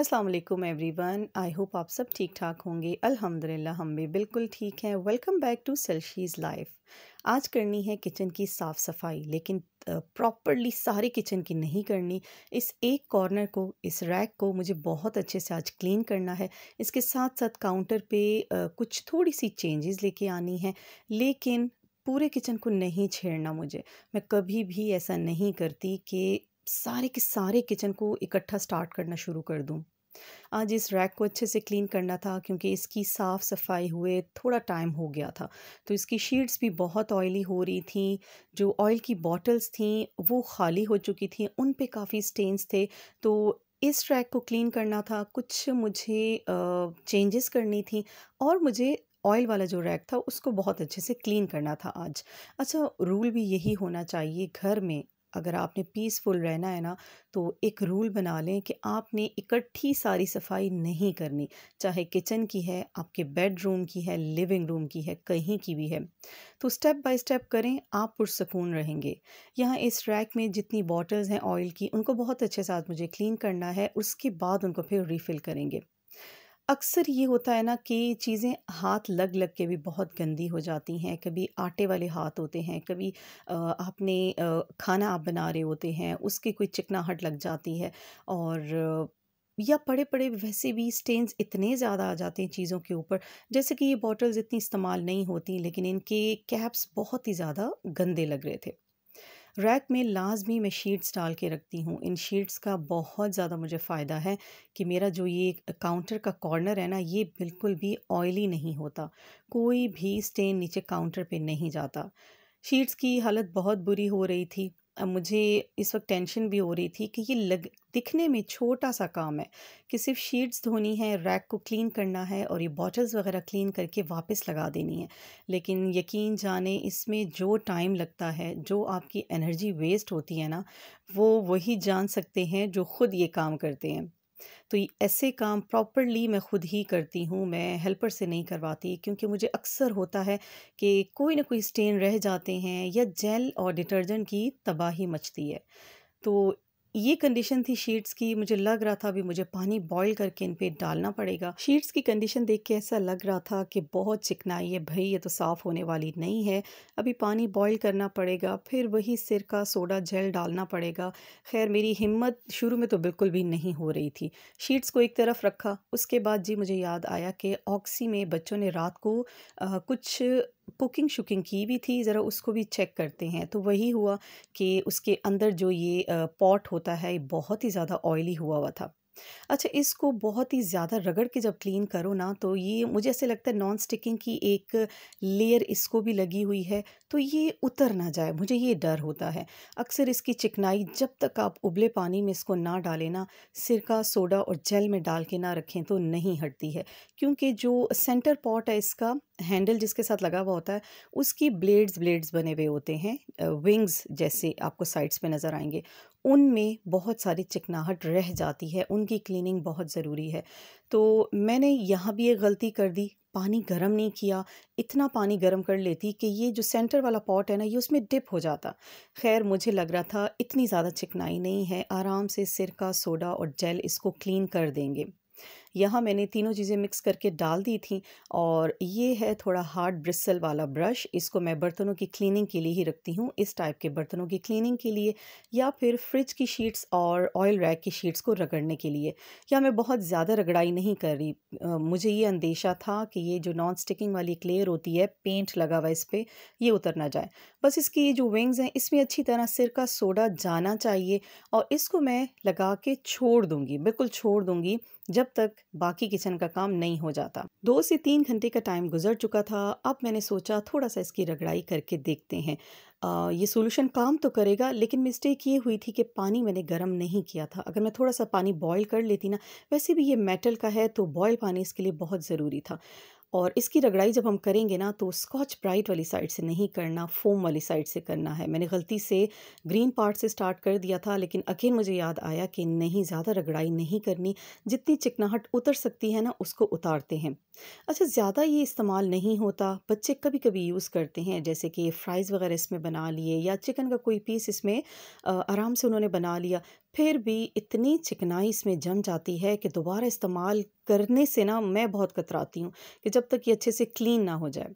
अस्सलाम वालेकुम everyone. I hope आप सब ठीक ठाक होंगे। अल्हम्दुलिल्लाह हम भी बिल्कुल ठीक हैं। वेलकम बैक टू सेल्शीज़ लाइफ। आज करनी है किचन की साफ़ सफाई, लेकिन प्रॉपरली सारी किचन की नहीं करनी। इस एक कॉर्नर को, इस रैक को मुझे बहुत अच्छे से आज क्लीन करना है। इसके साथ साथ काउंटर पे कुछ थोड़ी सी चेंजेस लेके आनी है, लेकिन पूरे किचन को नहीं छेड़ना मुझे। मैं कभी भी ऐसा नहीं करती कि सारे के सारे किचन को इकट्ठा स्टार्ट करना शुरू कर दूँ। आज इस रैक को अच्छे से क्लीन करना था क्योंकि इसकी साफ़-सफ़ाई हुए थोड़ा टाइम हो गया था। तो इसकी शीट्स भी बहुत ऑयली हो रही थीं, जो ऑयल की बॉटल्स थीं वो ख़ाली हो चुकी थीं, उन पे काफ़ी स्टेन्स थे। तो इस रैक को क्लीन करना था, कुछ मुझे चेंजेस करनी थी और मुझे ऑयल वाला जो रैक था उसको बहुत अच्छे से क्लीन करना था आज। अच्छा, रूल भी यही होना चाहिए घर में, अगर आपने पीसफुल रहना है ना, तो एक रूल बना लें कि आपने इकट्ठी सारी सफाई नहीं करनी। चाहे किचन की है, आपके बेडरूम की है, लिविंग रूम की है, कहीं की भी है। तो स्टेप बाय स्टेप करें, आप पुरसकून रहेंगे। यहाँ इस रैक में जितनी बॉटल्स हैं ऑयल की, उनको बहुत अच्छे से आज मुझे क्लीन करना है, उसके बाद उनको फिर रिफ़िल करेंगे। अक्सर ये होता है ना कि चीज़ें हाथ लग लग के भी बहुत गंदी हो जाती हैं। कभी आटे वाले हाथ होते हैं, कभी आपने खाना आप बना रहे होते हैं, उसकी कोई चिकनाहट लग जाती है और या पड़े-पड़े वैसे भी स्टेन्स इतने ज़्यादा आ जाते हैं चीज़ों के ऊपर। जैसे कि ये बॉटल्स इतनी इस्तेमाल नहीं होती, लेकिन इनके कैप्स बहुत ही ज़्यादा गंदे लग रहे थे। रैक में लाज़मी मैं शीट्स डाल के रखती हूँ। इन शीट्स का बहुत ज़्यादा मुझे फ़ायदा है कि मेरा जो ये काउंटर का कॉर्नर है ना, ये बिल्कुल भी ऑयली नहीं होता। कोई भी स्टेन नीचे काउंटर पे नहीं जाता। शीट्स की हालत बहुत बुरी हो रही थी। मुझे इस वक़्त टेंशन भी हो रही थी कि ये लग दिखने में छोटा-सा काम है कि सिर्फ़ शीट्स धोनी है, रैक को क्लीन करना है और ये बॉटल्स वग़ैरह क्लीन करके वापस लगा देनी है। लेकिन यकीन जाने इसमें जो टाइम लगता है, जो आपकी एनर्जी वेस्ट होती है ना, वो वही जान सकते हैं जो खुद ये काम करते हैं। तो ये ऐसे काम प्रॉपरली मैं खुद ही करती हूँ, मैं हेल्पर से नहीं करवाती, क्योंकि मुझे अक्सर होता है कि कोई ना कोई स्टेन रह जाते हैं या जेल और डिटर्जेंट की तबाही मचती है। तो ये कंडीशन थी शीट्स की, मुझे लग रहा था अभी मुझे पानी बॉयल करके इन पे डालना पड़ेगा। शीट्स की कंडीशन देख के ऐसा लग रहा था कि बहुत चिकनाई है भई, ये तो साफ़ होने वाली नहीं है। अभी पानी बॉयल करना पड़ेगा, फिर वही सिरका, सोडा, जेल डालना पड़ेगा। ख़ैर मेरी हिम्मत शुरू में तो बिल्कुल भी नहीं हो रही थी। शीट्स को एक तरफ रखा, उसके बाद जी मुझे याद आया कि ऑक्सी में बच्चों ने रात को कुछ कुकिंग-शुकिंग की भी थी, ज़रा उसको भी चेक करते हैं। तो वही हुआ कि उसके अंदर जो ये पॉट होता है, ये बहुत ही ज़्यादा ऑयली हुआ हुआ था। अच्छा, इसको बहुत ही ज़्यादा रगड़ के जब क्लीन करो ना, तो ये मुझे ऐसे लगता है नॉन स्टिकिंग की एक लेयर इसको भी लगी हुई है, तो ये उतर ना जाए, मुझे ये डर होता है। अक्सर इसकी चिकनाई जब तक आप उबले पानी में इसको ना डालें ना, सिरका, सोडा और जेल में डाल के ना रखें तो नहीं हटती है। क्योंकि जो सेंटर पॉट है इसका, हैंडल जिसके साथ लगा हुआ होता है, उसकी ब्लेड्स ब्लेड्स बने हुए होते हैं, विंग्स जैसे आपको साइड्स पे नज़र आएँगे। उनमें बहुत सारी चिकनाहट रह जाती है, उनकी क्लीनिंग बहुत ज़रूरी है। तो मैंने यहाँ भी एक गलती कर दी, पानी गरम नहीं किया, इतना पानी गरम कर लेती कि ये जो सेंटर वाला पॉट है ना, ये उसमें डिप हो जाता। ख़ैर मुझे लग रहा था इतनी ज़्यादा चिकनाई नहीं है, आराम से सिरका, सोडा और जेल इसको क्लीन कर देंगे। यहाँ मैंने तीनों चीज़ें मिक्स करके डाल दी थी और ये है थोड़ा हार्ड ब्रिस्टल वाला ब्रश, इसको मैं बर्तनों की क्लीनिंग के लिए ही रखती हूँ, इस टाइप के बर्तनों की क्लीनिंग के लिए या फिर फ्रिज की शीट्स और ऑयल रैक की शीट्स को रगड़ने के लिए। या मैं बहुत ज़्यादा रगड़ाई नहीं कर रही, मुझे ये अंदेशा था कि ये जो नॉन स्टिकिंग वाली एक लेयर होती है, पेंट लगा हुआ है इस पे, ये उतर ना जाए। बस इसकी ये जो विंग्स हैं, इसमें अच्छी तरह सिरका, सोडा जाना चाहिए और इसको मैं लगा के छोड़ दूँगी, बिल्कुल छोड़ दूँगी जब तक बाकी किचन का काम नहीं हो जाता। 2 से 3 घंटे का टाइम गुज़र चुका था, अब मैंने सोचा थोड़ा-सा इसकी रगड़ाई करके देखते हैं। ये सॉल्यूशन काम तो करेगा, लेकिन मिस्टेक ये हुई थी कि पानी मैंने गरम नहीं किया था। अगर मैं थोड़ा-सा पानी बॉयल कर लेती ना, वैसे भी ये मेटल का है तो बॉयल पानी इसके लिए बहुत ज़रूरी था। और इसकी रगड़ाई जब हम करेंगे ना, तो स्कॉच ब्राइट वाली साइड से नहीं करना, फ़ोम वाली साइड से करना है। मैंने गलती से ग्रीन पार्ट से स्टार्ट कर दिया था, लेकिन अगेन मुझे याद आया कि नहीं, ज़्यादा रगड़ाई नहीं करनी, जितनी चिकनाहट उतर सकती है ना, उसको उतारते हैं। अच्छा, ज़्यादा ये इस्तेमाल नहीं होता, बच्चे कभी-कभी यूज़ करते हैं, जैसे कि फ्राइज़ वगैरह इसमें बना लिए या चिकन का कोई पीस इसमें आराम से उन्होंने बना लिया। फिर भी इतनी चिकनाई इसमें जम जाती है कि दोबारा इस्तेमाल करने से ना मैं बहुत कतराती हूँ कि जब तक ये अच्छे से क्लीन ना हो जाए।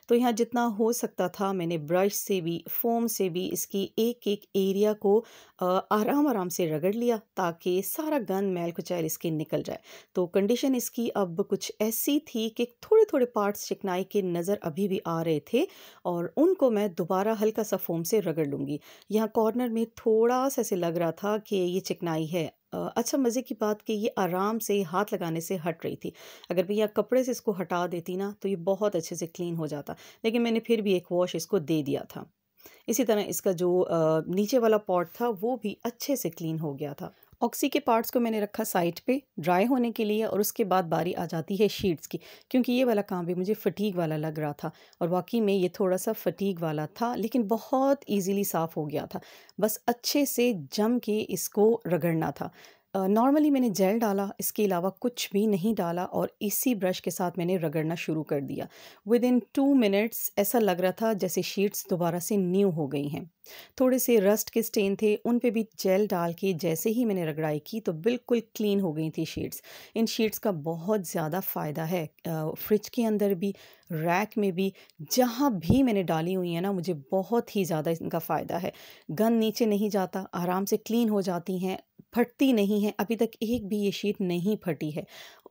तो यहाँ जितना हो सकता था मैंने ब्रश से भी, फ़ोम से भी इसकी एक-एक एरिया को आराम-आराम से रगड़ लिया ताकि सारा गंद, मैल कुचैल इसके निकल जाए। तो कंडीशन इसकी अब कुछ ऐसी थी कि थोड़े-थोड़े पार्ट्स चिकनाई के नज़र अभी भी आ रहे थे और उनको मैं दोबारा हल्का-सा फ़ोम से रगड़ लूँगी। यहाँ कॉर्नर में थोड़ा-सा ऐसे लग रहा था कि ये चिकनाई है। अच्छा मज़े की बात कि ये आराम से हाथ लगाने से हट रही थी। अगर मैं यहाँ कपड़े से इसको हटा देती ना तो ये बहुत अच्छे से क्लीन हो जाता। लेकिन मैंने फिर भी एक वॉश इसको दे दिया था। इसी तरह इसका जो नीचे वाला पॉट था वो भी अच्छे से क्लीन हो गया था। ऑक्सी के पार्ट्स को मैंने रखा साइड पे ड्राई होने के लिए और उसके बाद बारी आ जाती है शीट्स की, क्योंकि ये वाला काम भी मुझे फटीग वाला लग रहा था और वाकई में ये थोड़ा-सा फटीग वाला था लेकिन बहुत ईज़िली साफ़ हो गया था। बस अच्छे से जम के इसको रगड़ना था। नॉर्मली मैंने जेल डाला, इसके अलावा कुछ भी नहीं डाला और इसी ब्रश के साथ मैंने रगड़ना शुरू कर दिया। विदिन 2 मिनट्स ऐसा लग रहा था जैसे शीट्स दोबारा से न्यू हो गई हैं। थोड़े से रस्ट के स्टेन थे, उन पे भी जेल डाल के जैसे ही मैंने रगड़ाई की तो बिल्कुल क्लीन हो गई थी शीट्स। इन शीट्स का बहुत ज़्यादा फ़ायदा है फ्रिज के अंदर भी, रैक में भी, जहाँ भी मैंने डाली हुई है ना मुझे बहुत ही ज़्यादा इनका फ़ायदा है। गंद नीचे नहीं जाता, आराम से क्लीन हो जाती हैं, फटती नहीं हैं, अभी तक एक भी ये शीट नहीं फटी है।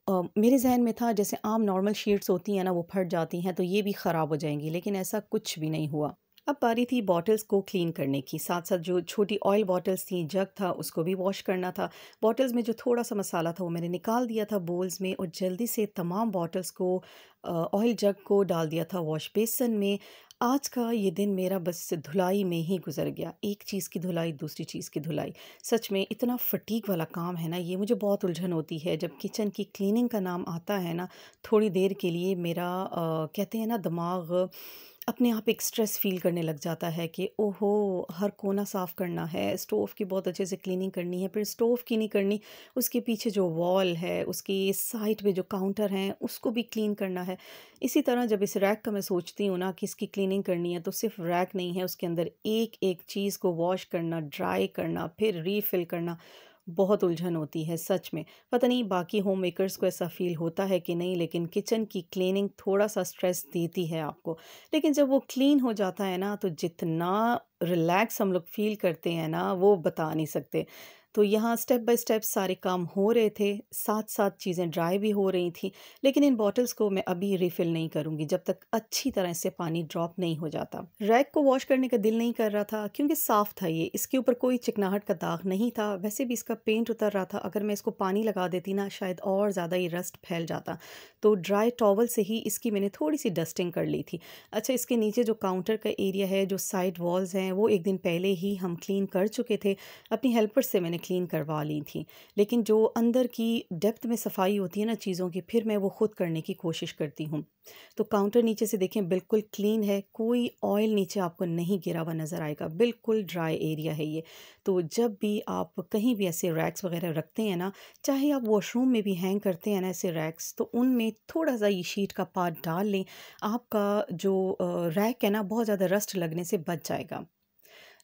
मेरे ज़हन में था जैसे आम नॉर्मल शीट्स होती हैं ना वो फट जाती हैं तो ये भी ख़राब हो जाएँगी, लेकिन ऐसा कुछ भी नहीं हुआ। अब बारी थी बॉटल्स को क्लीन करने की, साथ-साथ जो छोटी ऑयल बॉटल्स थी, जग था, उसको भी वॉश करना था। बॉटल्स में जो थोड़ा-सा मसाला था वो मैंने निकाल दिया था बोल्स में और जल्दी से तमाम बॉटल्स को ऑयल जग को डाल दिया था वॉश बेसिन में। आज का ये दिन मेरा बस धुलाई में ही गुज़र गया। एक चीज़ की धुलाई, दूसरी चीज़ की धुलाई। सच में इतना फटीग वाला काम है ना ये, मुझे बहुत उलझन होती है। जब किचन की क्लीनिंग का नाम आता है ना, थोड़ी देर के लिए मेरा कहते हैं ना दिमाग अपने आप एक स्ट्रेस फ़ील करने लग जाता है कि ओहो! हर कोना साफ़ करना है, स्टोव की बहुत अच्छे से क्लीनिंग करनी है, फिर स्टोव की नहीं करनी, उसके पीछे जो वॉल है, उसकी साइड पे जो काउंटर हैं, उसको भी क्लीन करना है। इसी तरह जब इस रैक का मैं सोचती हूँ ना कि इसकी क्लीनिंग करनी है, तो सिर्फ़ रैक नहीं है, उसके अंदर एक-एक चीज़ को वॉश करना, ड्राई करना, फिर रीफ़िल करना, बहुत उलझन होती है सच में। पता नहीं बाकी होम मेकर्स को ऐसा फ़ील होता है कि नहीं, लेकिन किचन की क्लीनिंग थोड़ा-सा स्ट्रेस देती है आपको। लेकिन जब वो क्लीन हो जाता है ना, तो जितना रिलैक्स हम लोग फ़ील करते हैं ना, वो बता नहीं सकते। तो यहाँ स्टेप बाय स्टेप सारे काम हो रहे थे, साथ-साथ चीज़ें ड्राई भी हो रही थीं, लेकिन इन बॉटल्स को मैं अभी रिफ़िल नहीं करूँगी, जब तक अच्छी तरह से पानी ड्रॉप नहीं हो जाता। रैक को वॉश करने का दिल नहीं कर रहा था, क्योंकि साफ़ था ये, इसके ऊपर कोई चिकनाहट का दाग नहीं था, वैसे भी इसका पेंट उतर रहा था, अगर मैं इसको पानी लगा देती ना, शायद और ज़्यादा ये रस्ट फैल जाता। तो ड्राई टॉवल से ही इसकी मैंने थोड़ी-सी डस्टिंग कर ली थी। अच्छा, इसके नीचे जो काउंटर का एरिया है, जो साइड वॉल्स हैं, वो एक दिन पहले ही हम क्लीन कर चुके थे। अपनी हेल्पर से मैंने क्लीन करवा ली थी। लेकिन जो अंदर की डेप्थ में सफाई होती है ना चीज़ों की, फिर मैं वो खुद करने की कोशिश करती हूँ। तो काउंटर नीचे से देखें बिल्कुल क्लीन है, कोई ऑयल नीचे आपको नहीं गिरा हुआ नज़र आएगा, बिल्कुल ड्राई एरिया है ये। तो जब भी आप कहीं भी ऐसे रैक्स वगैरह रखते हैं ना, चाहे आप वॉशरूम में भी हैंग करते हैं ना ऐसे रैक्स, तो उनमें थोड़ा-सा ये शीट का पार्ट डाल लें, आपका जो रैक है ना बहुत ज़्यादा रस्ट लगने से बच जाएगा।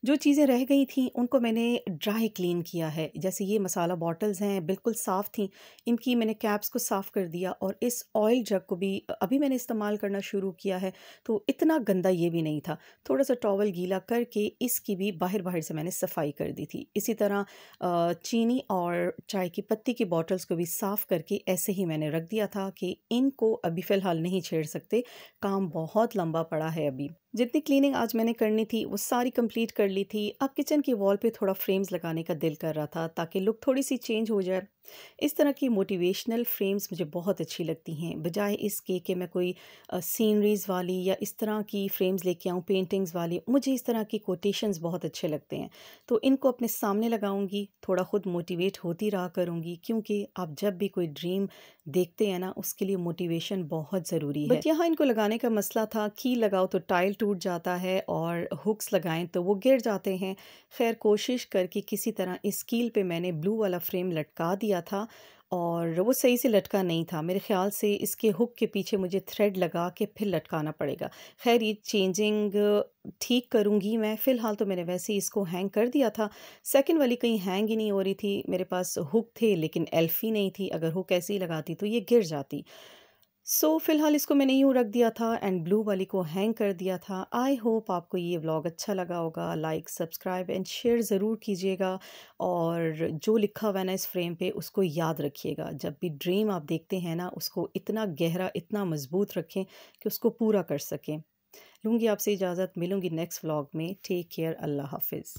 जो चीज़ें रह गई थीं उनको मैंने ड्राई क्लीन किया है। जैसे ये मसाला बॉटल्स हैं बिल्कुल साफ़ थीं, इनकी मैंने कैप्स को साफ़ कर दिया और इस ऑयल जग को भी अभी मैंने इस्तेमाल करना शुरू किया है, तो इतना गंदा ये भी नहीं था। थोड़ा-सा टॉवल गीला करके इसकी भी बाहर-बाहर से मैंने सफाई कर दी थी। इसी तरह चीनी और चाय की पत्ती की बॉटल्स को भी साफ़ करके ऐसे ही मैंने रख दिया था कि इनको अभी फ़िलहाल नहीं छेड़ सकते, काम बहुत लंबा पड़ा है अभी। जितनी क्लीनिंग आज मैंने करनी थी वो सारी कंप्लीट कर ली थी। अब किचन की वॉल पे थोड़ा फ्रेम्स लगाने का दिल कर रहा था ताकि लुक थोड़ी-सी चेंज हो जाए। इस तरह की मोटिवेशनल फ्रेम्स मुझे बहुत अच्छी लगती हैं। बजाय इसके कि मैं कोई सीनरीज़ वाली या इस तरह की फ्रेम्स लेके आऊँ पेंटिंग्स वाली, मुझे इस तरह की कोटेशंस बहुत अच्छे लगते हैं। तो इनको अपने सामने लगाऊँगी, थोड़ा खुद मोटिवेट होती रहा करूँगी, क्योंकि आप जब भी कोई ड्रीम देखते हैं ना उसके लिए मोटिवेशन बहुत ज़रूरी है। बट यहाँ इनको लगाने का मसला था, कील लगाओ तो टाइल टूट जाता है और हुक्स लगाएं तो वो गिर जाते हैं। खैर कोशिश करके किसी तरह इस कील पे मैंने ब्लू वाला फ्रेम लटका दिया था और वो सही से लटका नहीं था। मेरे ख़्याल से इसके हुक के पीछे मुझे थ्रेड लगा के फिर लटकाना पड़ेगा। ख़ैर ये चेंजिंग ठीक करूँगी मैं, फ़िलहाल तो मैंने वैसे ही इसको हैंग कर दिया था। सेकंड वाली कहीं हैंग ही नहीं हो रही थी। मेरे पास हुक थे लेकिन एल्फ़ी नहीं थी, अगर हुक ऐसे ही लगाती तो ये गिर जाती। सो फ़िलहाल इसको मैंने यूँ रख दिया था एंड ब्लू वाली को हैंग कर दिया था। आई होप आपको ये व्लॉग अच्छा लगा होगा। लाइक, सब्सक्राइब एंड शेयर ज़रूर कीजिएगा और जो लिखा हुआ है ना इस फ्रेम पे उसको याद रखिएगा। जब भी ड्रीम आप देखते हैं ना उसको इतना गहरा, इतना मज़बूत रखें कि उसको पूरा कर सकें। लूँगी आपसे इजाज़त, मिलूँगी नेक्स्ट व्लॉग में। टेक केयर, अल्लाह हाफ़िज़।